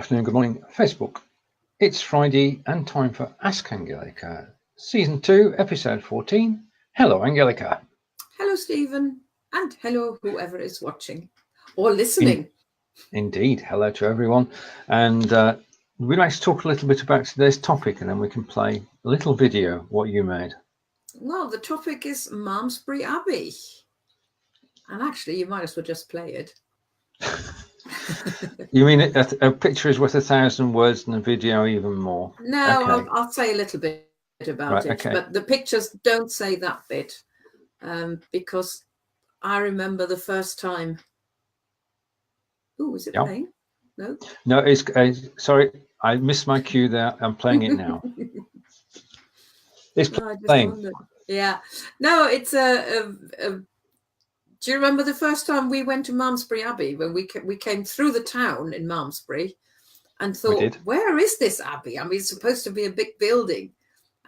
Afternoon, good morning, Facebook. It's Friday and time for Ask Angelika, Season 2, Episode 14. Hello, Angelika. Hello, Stephen, and hello, whoever is watching or listening. Indeed, hello to everyone. And we'd like to talk a little bit about today's topic, and then we can play a little video, what you made. Well, the topic is Malmesbury Abbey. And actually, you might as well just play it. You mean a picture is worth 1,000 words and a video even more? No, Okay. I'll say a little bit about it. Okay. But the pictures don't say that bit because I remember the first time. Oh, is it playing? No? No, it's sorry, I missed my cue there. I'm playing it now. It's playing. Yeah. No, it's do you remember the first time we went to Malmesbury Abbey when we came through the town in Malmesbury and thought, where is this abbey? I mean, it's supposed to be a big building,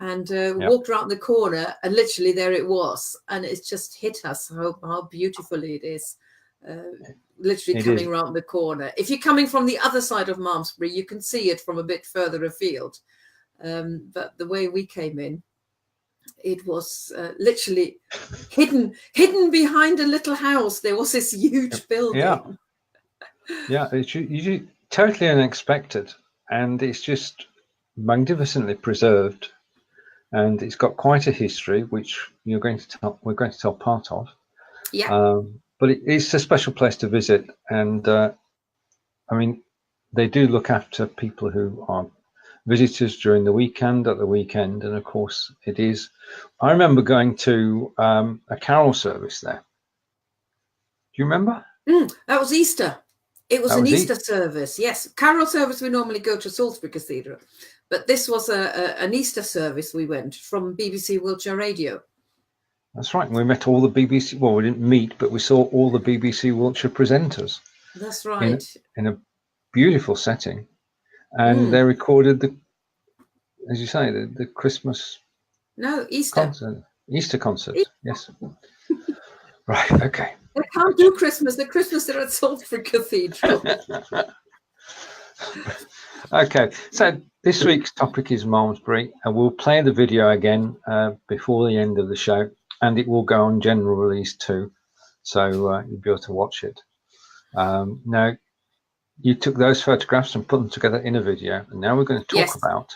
and walked around the corner and literally there it was. And it's just hit us how beautifully it is. Literally coming around the corner. If you're coming from the other side of Malmesbury, you can see it from a bit further afield. But the way we came in, it was literally hidden behind a little house. There was this huge building. Yeah, it's usually totally unexpected, and it's just magnificently preserved, and it's got quite a history, which we're going to tell part of. Yeah. But it's a special place to visit, and I mean, they do look after people who are visitors during the weekend, at the weekend, and of course it is. I remember going to a carol service there. Do you remember? That was Easter. It was an Easter service. Yes, carol service we normally go to Salisbury Cathedral, but this was an Easter service we went from BBC Wiltshire Radio. That's right. We met all the BBC. Well, we didn't meet, but we saw all the BBC Wiltshire presenters. That's right. In a beautiful setting. And they recorded as you say, the Christmas. No, Easter concert. Easter concert. Yes. Right. Okay. They can't do Christmas. The Christmas they're at Salisbury Cathedral. Okay. So this week's topic is Malmesbury, and we'll play the video again before the end of the show, and it will go on general release too, so you'll be able to watch it. Now, you took those photographs and put them together in a video, and now we're going to talk about.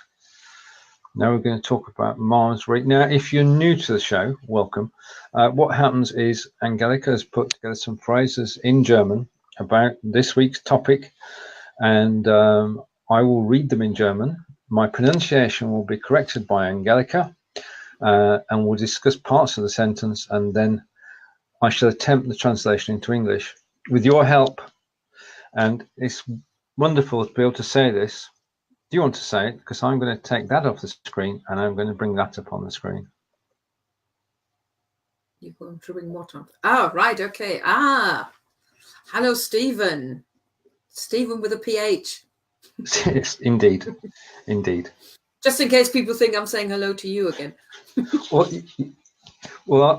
Now we're going to talk about Malmesbury. Now, if you're new to the show, welcome. What happens is Angelika has put together some phrases in German about this week's topic, and I will read them in German. My pronunciation will be corrected by Angelika, and we'll discuss parts of the sentence, and then I shall attempt the translation into English with your help. And it's wonderful to be able to say this. Do you want to say it? Because I'm going to take that off the screen and I'm going to bring that up on the screen. You're going to bring what up? Oh, right. Okay. Hello, Stephen. Stephen with a PH. Yes, indeed. Indeed. Just in case people think I'm saying hello to you again. Well,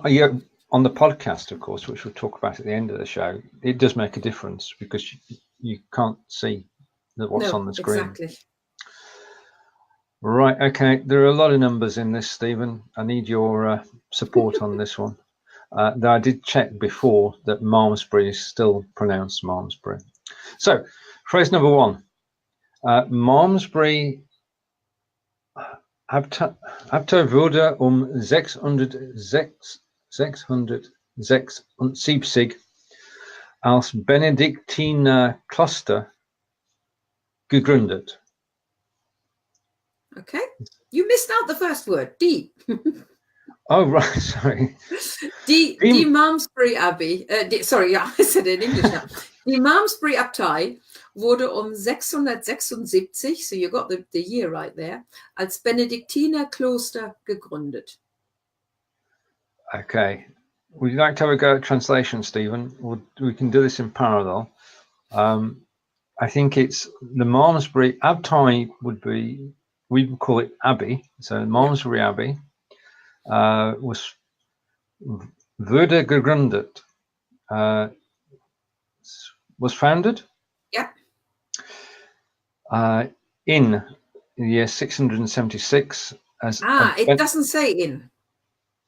yeah, on the podcast, of course, which we'll talk about at the end of the show, it does make a difference because you can't see what's on the screen. Exactly. Right, okay. There are a lot of numbers in this, Stephen. I need your support on this one. Though I did check before that Malmesbury is still pronounced Malmesbury. So, phrase number 1. Malmesbury Abtei wurde 676 als Benediktinerkloster gegründet. Okay, you missed out the first word, die. Oh, right, sorry. Die Malmesbury Abbey, I said it in English now. Die Malmesbury Abtei wurde 676, so you got the year right there, als Benediktinerkloster gegründet. Okay. Would you like to have a go at translation, Stephen? We can do this in parallel. I think it's the Malmesbury Abtei we would call it Abbey. So Malmesbury Abbey wurde gegründet. Was founded. Yeah. In the year 676. As it doesn't say in.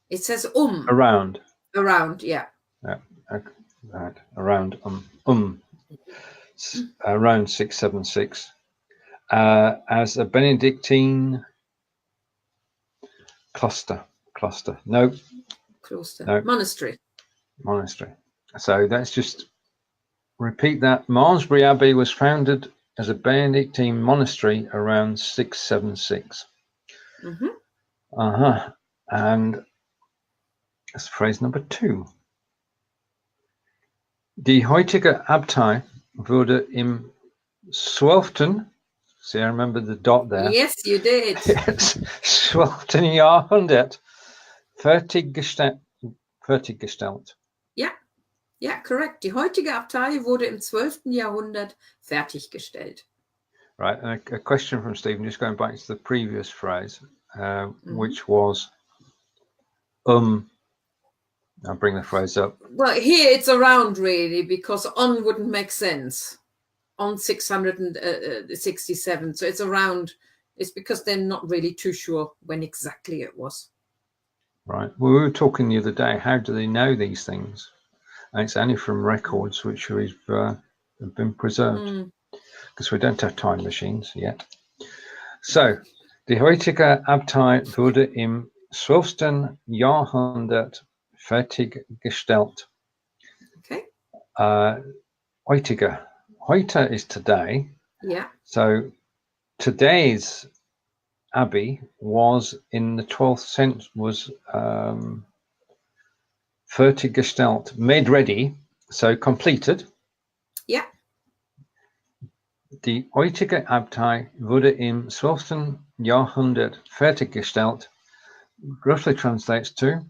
It says around. Around, yeah. Yeah, right. Around around 676. As a Benedictine kloster. No. Kloster. No. Monastery. So let's just repeat that. Malmesbury Abbey was founded as a Benedictine monastery around 676. And that's phrase number 2. Die heutige Abtei wurde im 12. See, I remember the dot there. Yes, you did. Yes, 12. Jahrhundert fertiggestellt. Ja, correct. Die heutige Abtei wurde im 12. Jahrhundert fertiggestellt. Right, a question from Stephen, just going back to the previous phrase, which was, I'll bring the phrase up. Well, here it's around really, because on wouldn't make sense. On 667, so it's around. It's because they're not really too sure when exactly it was. Right. Well, we were talking the other day, how do they know these things? And it's only from records which have been preserved, because we don't have time machines yet. So, die heutige Abtei wurde im 12. Jahrhundert fertiggestellt. Okay. Heutige. Heute is today. Yeah. So, today's abbey was in the 12th century, was fertiggestellt, made ready, so completed. Yeah. Die heutige Abtei wurde im 12. Jahrhundert fertiggestellt. Roughly translates to,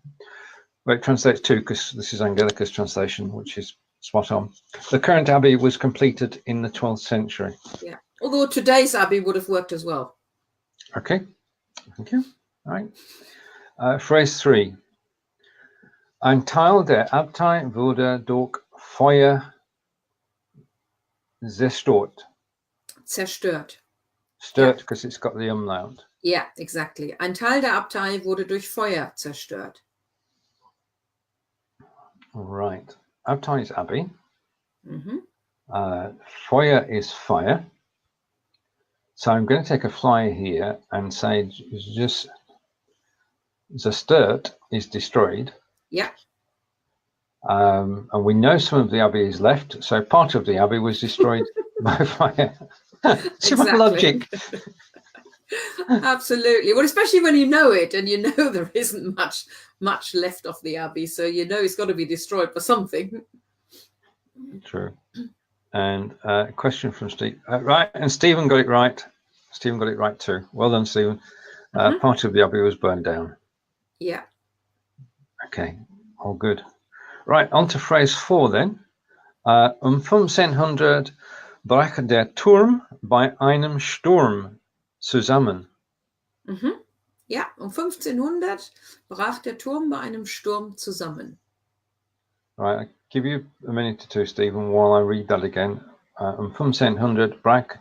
well, it translates to, because this is Angelika's translation, which is spot on. The current abbey was completed in the 12th century. Yeah. Although today's abbey would have worked as well. Okay. Thank you. All right. Phrase 3. Ein Teil der Abtei wurde durch Feuer zerstört. Zerstört. Stört, because it's got the umlaut. Yeah, exactly. Ein Teil der Abtei wurde durch Feuer zerstört. Right. Abtei is abbey. Feuer is fire. So I'm going to take a flyer here and say just zerstört is destroyed. Yeah. And we know some of the abbey is left, so part of the abbey was destroyed by fire. See my logic. Absolutely. Well, especially when you know it and you know there isn't much left of the abbey, so you know it's got to be destroyed for something. True. And a question from Steve. Right, and Stephen got it right. Stephen got it right too. Well done, Stephen. Part of the abbey was burned down. Yeah. Okay, all good. Right, on to phrase 4 then. 1500 brach der Turm bei einem Sturm zusammen. Ja, 1500 brach der Turm bei einem Sturm zusammen. Right, I'll give you a minute or two, Stephen, while I read that again. 1500 brach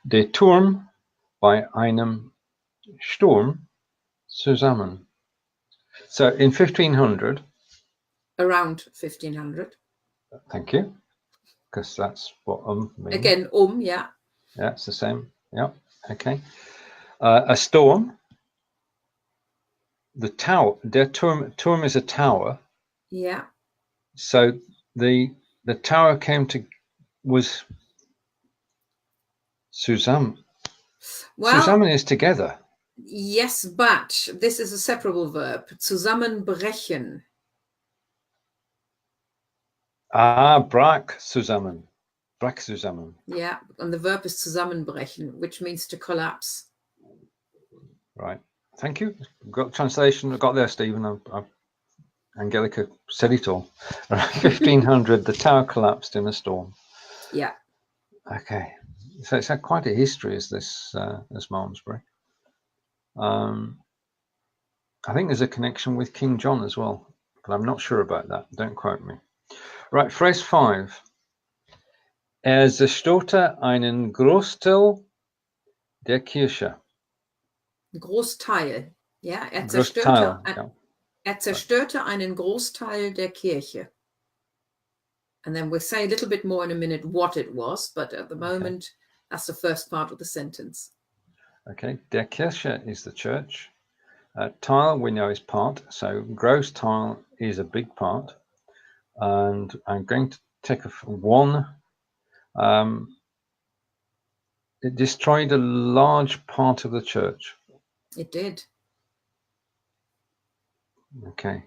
der Turm bei einem Sturm zusammen. So in 1500. Around 1500. Thank you. Because that's what means. Again, yeah. Yeah, it's the same. Yeah, okay. A storm. The tower. Der Turm is a tower. Yeah. So the tower was zusammen. Well, zusammen is together. Yes, but this is a separable verb. Zusammenbrechen. Brach zusammen. Brach zusammen. Yeah, and the verb is zusammenbrechen, which means to collapse. Right. Thank you. Got translation. I got there, Stephen. Angelika said it all. 1500, the tower collapsed in a storm. Yeah. Okay. So it's had quite a history as this Malmesbury. I think there's a connection with King John as well, but I'm not sure about that. Don't quote me. Right, phrase 5. Zerstörte einen Großteil der Kirche. Großteil. Ja, Großteil. Er zerstörte einen Großteil der Kirche. And then we'll say a little bit more in a minute what it was, but at the moment, that's the first part of the sentence. Okay, der Kirche is the church. Teil we know is part, so Großteil is a big part. And I'm going to take one. It destroyed a large part of the church. It did. Okay,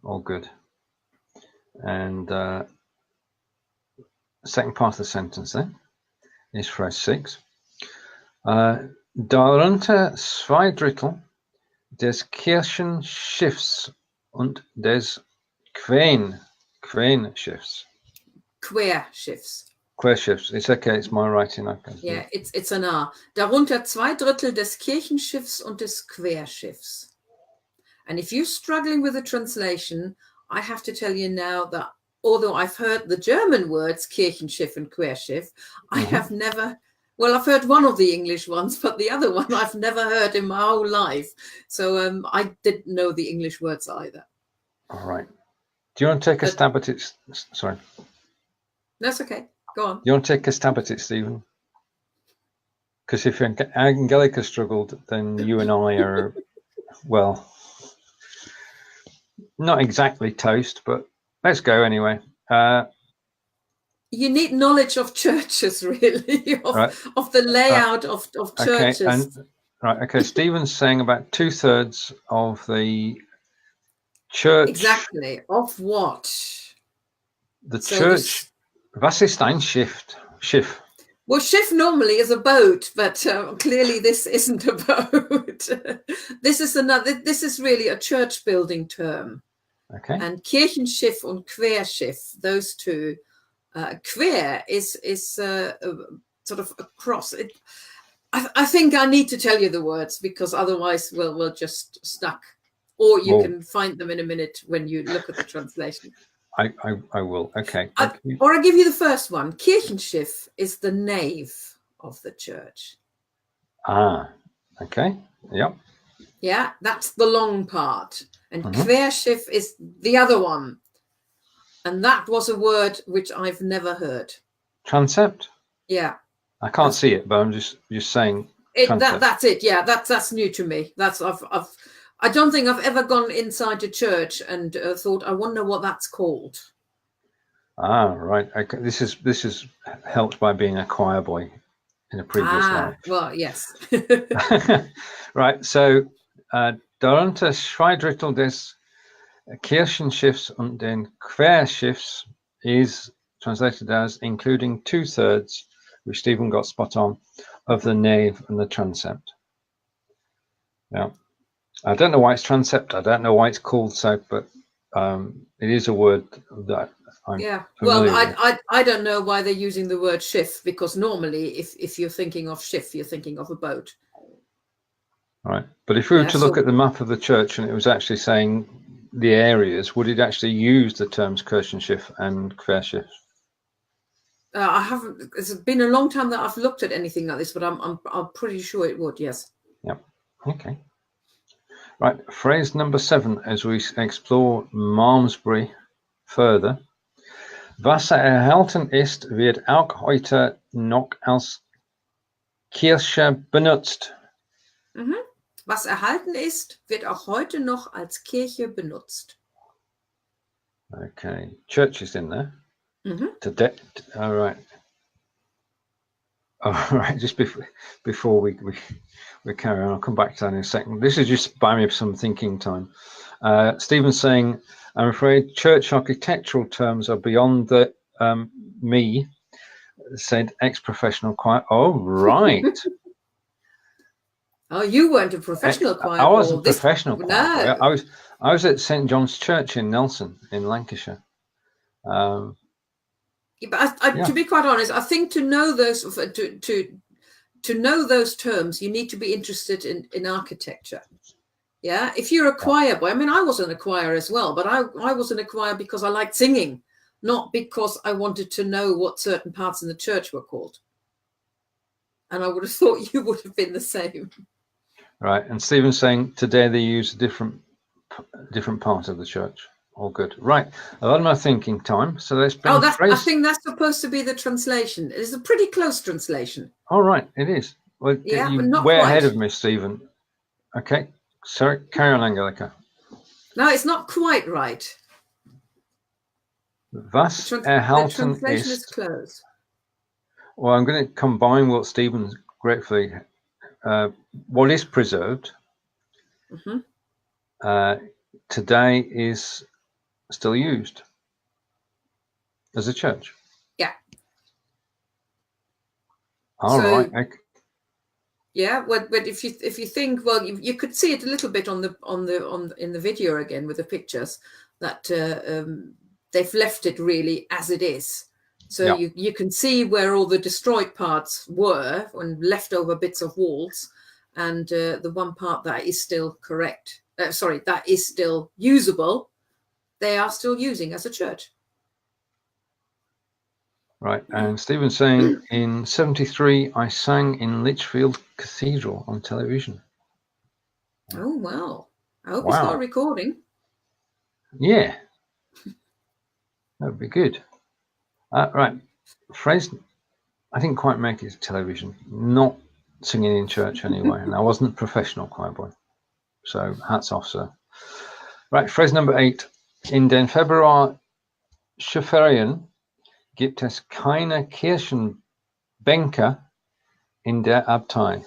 all good. And second part of the sentence then is phrase 6. Darunter zwei Drittel des Kirchenschiffs und des Querschiffs. Querschiffs. It's okay. It's my writing. Yeah, it's an R. Darunter 2 Drittel des Kirchenschiffs und des Querschiffs. And if you're struggling with the translation, I have to tell you now that although I've heard the German words Kirchenschiff and Querschiff, I have never, well, I've heard one of the English ones, but the other one I've never heard in my whole life. So I didn't know the English words either. All right. Do you want to take a stab at it? Sorry. That's okay. Go on. Do you want to take a stab at it, Stephen? Because if Angelika struggled, then you and I are, well, not exactly toast, but let's go anyway. You need knowledge of churches, really, of the layout of churches. Okay, Stephen's saying about 2/3 of the church. Exactly. Of what? The church. Was ist ein Schiff? Well, Schiff normally is a boat, but clearly this isn't a boat. This is really a church building term. Okay. And Kirchenschiff und Querschiff, those two. Quer is sort of across. I think I need to tell you the words because otherwise we'll just stuck. Or you can find them in a minute when you look at the translation. I will. Okay. Or I'll give you the first one. Kirchenschiff is the nave of the church. Ah, okay. Yep. Yeah, that's the long part. And Querschiff is the other one. And that was a word which I've never heard. Transept? Yeah. I can't see it, but I'm just saying. That's it. Yeah, that's new to me. I don't think I've ever gone inside a church and thought, I wonder what that's called. Ah, right. Okay. This is helped by being a choir boy in a previous life. Well, yes. Right. So, darunter zwei Drittel des Kirchenschiffs und den Querschiffs is translated as including 2/3, which Stephen got spot on, of the nave and the transept. Yeah. I don't know why it's transept. I don't know why it's called so, but it is a word that I'm familiar with. I don't know why they're using the word schiff, because normally if you're thinking of schiff, you're thinking of a boat. Right. But if we were to look at the map of the church and it was actually saying the areas, would it actually use the terms Kirchenschiff and Querschiffs? I haven't. It's been a long time that I've looked at anything like this, but I'm pretty sure it would. Yes. Yep. Okay. Right. Phrase number 7 as we explore Malmesbury further. Was erhalten ist, wird auch heute noch als Kirche benutzt. Was erhalten ist, wird auch heute noch als Kirche benutzt. Okay, church is in there. All right. All right. Just before we carry on, I'll come back to that in a second. This is just buying me some thinking time. Stephen's saying, I'm afraid church architectural terms are beyond the me. Said ex-professional choir. Oh, right. Oh, you weren't a professional choir. I wasn't professional choir. No. I was at St. John's Church in Nelson, in Lancashire. But to be quite honest, I think to know those to know those terms, you need to be interested in architecture. Yeah, if you're a choir boy, I mean, I wasn't a choir as well, but I wasn't a choir because I liked singing, not because I wanted to know what certain parts in the church were called. And I would have thought you would have been the same. Right. And Stephen's saying today they use a different part of the church. All good. Right. A lot of my thinking time. So let's bring I think that's supposed to be the translation. It's a pretty close translation. All right. It is. Well, yeah, you're but not way quite ahead of me, Stephen. Okay. Sorry. Carry on, Angelika. No, it's not quite right. Was the erhalten translation ist. is close. Well, I'm going to combine what Stephen's gratefully. What is preserved today is still used as a church. Yeah. All right. Okay. Yeah, but if you think, well, you could see it a little bit in the video again with the pictures that they've left it really as it is. So you can see where all the destroyed parts were and leftover bits of walls, and the one part that is still correct. That is still usable. They are still using as a church. Right, and Stephen's saying, in 73, I sang in Lichfield Cathedral on television. Oh, wow. I hope it's not a recording. Yeah. That would be good. Right, Fres, I didn't quite make it to television. Not singing in church anyway, and I wasn't a professional choir boy. So, hats off, sir. Right, phrase number 8. In den Februar-Schulferien gibt es keine Kirchenbänke in der Abtei.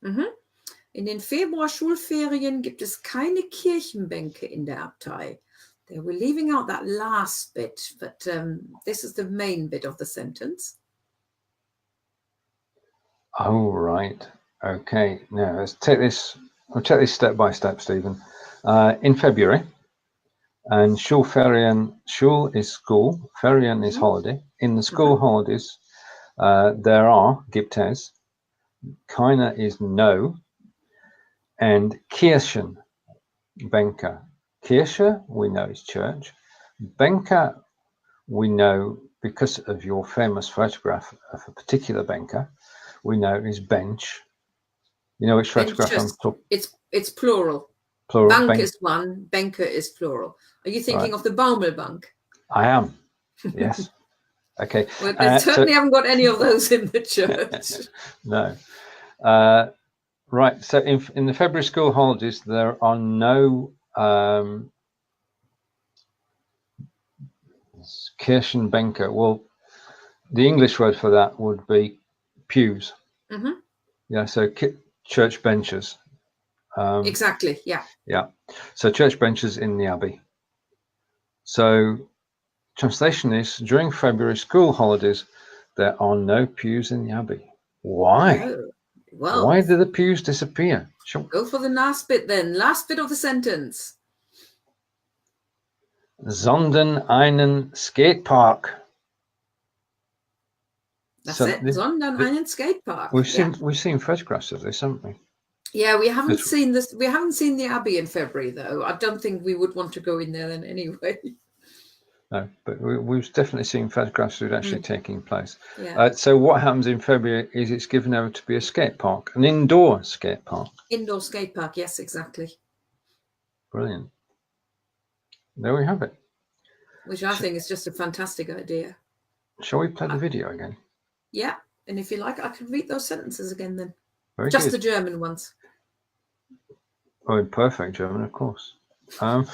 In den Februar-Schulferien gibt es keine Kirchenbänke in der Abtei. They were leaving out that last bit, but this is the main bit of the sentence. Oh, right. Okay. Now, let's take this. We'll take this step by step, Stephen. In February, and Schulferien, Schul is school, Ferien is holiday. In the school holidays, there are, gibt es, keine is no, and Kirchenbänke. Kirche, we know is church. Bänke, we know because of your famous photograph of a particular Bänke, we know is bench. You know which photograph I'm talking? It's plural. Plural. Bank is one, Bänke is plural. Are you thinking of the Baumelbank? I am. Yes. Okay. Well, they certainly haven't got any of those in the church. No. Right. So in the February school holidays, there are no Kirchenbänke. Well, the English word for that would be pews. Yeah. So church benches. Exactly. Yeah. Yeah. So church benches in the Abbey. So translation is, during February school holidays, there are no pews in the Abbey. Why? Oh, well, why did the pews disappear? Go for the last bit then. Last bit of the sentence. Sondern einen Skatepark. That's it. Sondern einen Skatepark. We've seen photographs of this, haven't we? Yeah, we haven't seen this. We haven't seen the Abbey in February, though. I don't think we would want to go in there then anyway. No, but we've definitely seen photographs of it actually taking place. Yeah. So what happens in February is it's given over to be a skate park, an indoor skate park. Indoor skate park, yes, exactly. Brilliant. There we have it. Which I think is just a fantastic idea. Shall we play the video again? Yeah, and if you like, I could read those sentences again then. Very just good. the German ones. Oh, in perfect German, of course.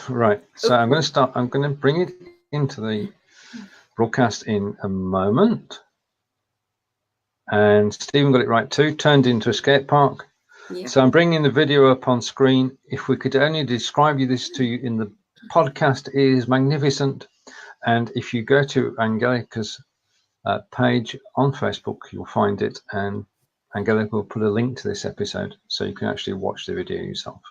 Right, so I'm going to bring it into the broadcast in a moment. And Stephen got it right too, turned into a skate park. Yeah. So I'm bringing the video up on screen. If we could only describe this to you in the podcast, it is magnificent. And if you go to Angelika's page on Facebook, you'll find it. And Angelika will put a link to this episode so you can actually watch the video yourself.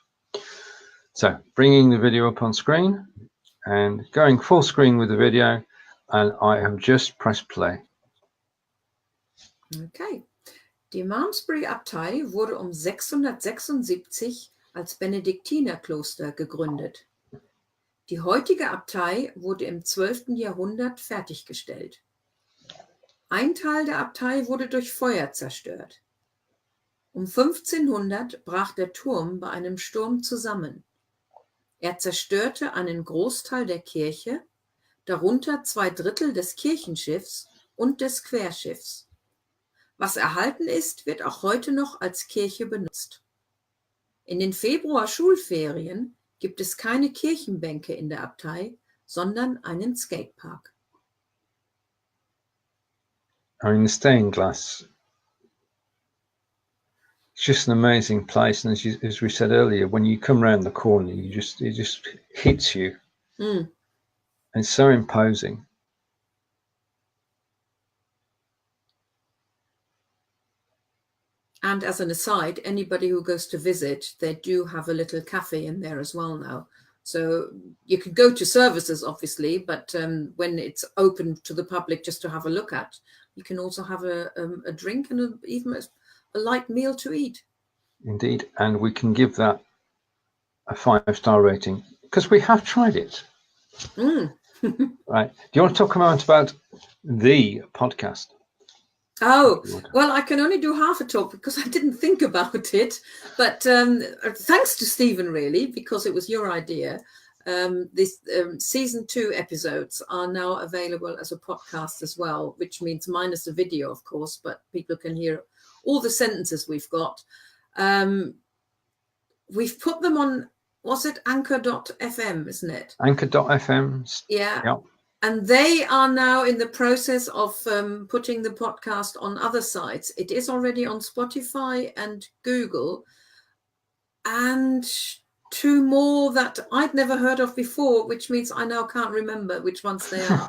So bringing the video up on screen and going full screen with the video, and I have just pressed play. Okay. Die Malmesbury Abtei wurde 676 als Benediktinerkloster gegründet. Die heutige Abtei wurde im 12. Jahrhundert fertiggestellt. Ein Teil der Abtei wurde durch Feuer zerstört. Um 1500 brach der Turm bei einem Sturm zusammen. Zerstörte einen Großteil der Kirche, darunter 2 Drittel des Kirchenschiffs und des Querschiffs. Was erhalten ist, wird auch heute noch als Kirche benutzt. In den Februar-Schulferien gibt es keine Kirchenbänke in der Abtei, sondern einen Skatepark. I mean, the stained glass, it's just an amazing place. And as we said earlier, when you come around the corner, it just hits you. Mm. It's so imposing. And as an aside, anybody who goes to visit, they do have a little cafe in there as well now. So you could go to services, obviously, but when it's open to the public just to have a look at, you can also have a drink and even a light meal to eat. Indeed, and we can give that a 5-star rating because we have tried it. Mm. Right. Do you want to talk about the podcast? Oh, well, I can only do half a talk because I didn't think about it. But thanks to Stephen, really, because it was your idea. This season 2 episodes are now available as a podcast as well, which means minus the video, of course, but people can hear all the sentences we've got. We've put them on, was it anchor.fm, isn't it? Anchor.fm. Yeah. Yep. And they are now in the process of putting the podcast on other sites. It is already on Spotify and Google, and 2 more that I'd never heard of before, which means I now can't remember which ones they are.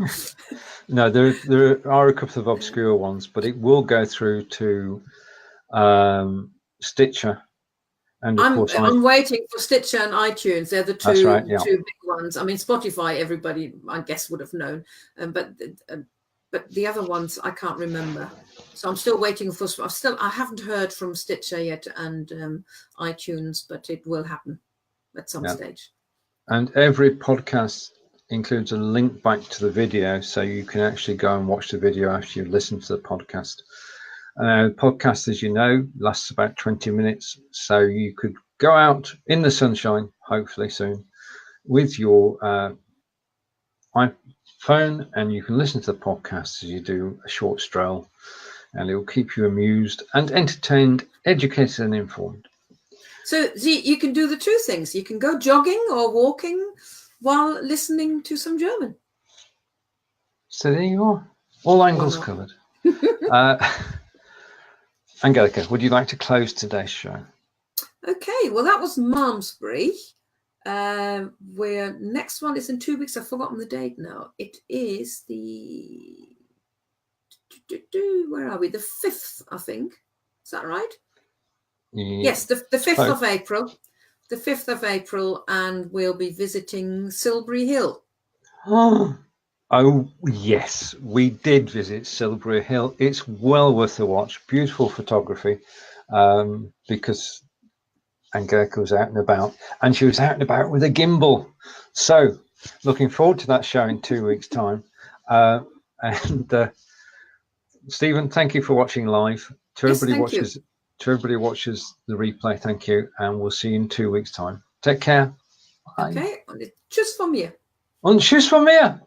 No, there are a couple of obscure ones, but it will go through to Stitcher. And of course, I'm waiting for Stitcher and iTunes. They're the 2, that's right, yeah. 2 big ones. I mean, Spotify, everybody, I guess, would have known. But the other ones, I can't remember. So I'm still waiting for. I haven't heard from Stitcher yet and iTunes, but it will happen at some stage. And every podcast includes a link back to the video, so you can actually go and watch the video after you've listened to the podcast. The podcast, as you know, lasts about 20 minutes, so you could go out in the sunshine, hopefully soon, with your iPhone, and you can listen to the podcast as you do a short stroll, and it will keep you amused and entertained, educated and informed. So you can do the 2 things. You can go jogging or walking while listening to some German. So there you are, all angles covered. Angelika, would you like to close today's show? Okay, well, that was Malmesbury. Where next one is in 2 weeks. I've forgotten the date now. It is the where are we? The 5th, I think. Is that right? Yes, the 5th of April. The 5th of April, and we'll be visiting Silbury Hill. Oh, yes, we did visit Silbury Hill. It's well worth the watch. Beautiful photography, because Angelika was out and about, and she was out and about with a gimbal. So looking forward to that show in 2 weeks' time. And Stephen, thank you for watching live. To everybody watches the replay, thank you, and we'll see you in 2 weeks' time. Take care. Bye. Okay, und tschüss von mir. Und tschüss von mir.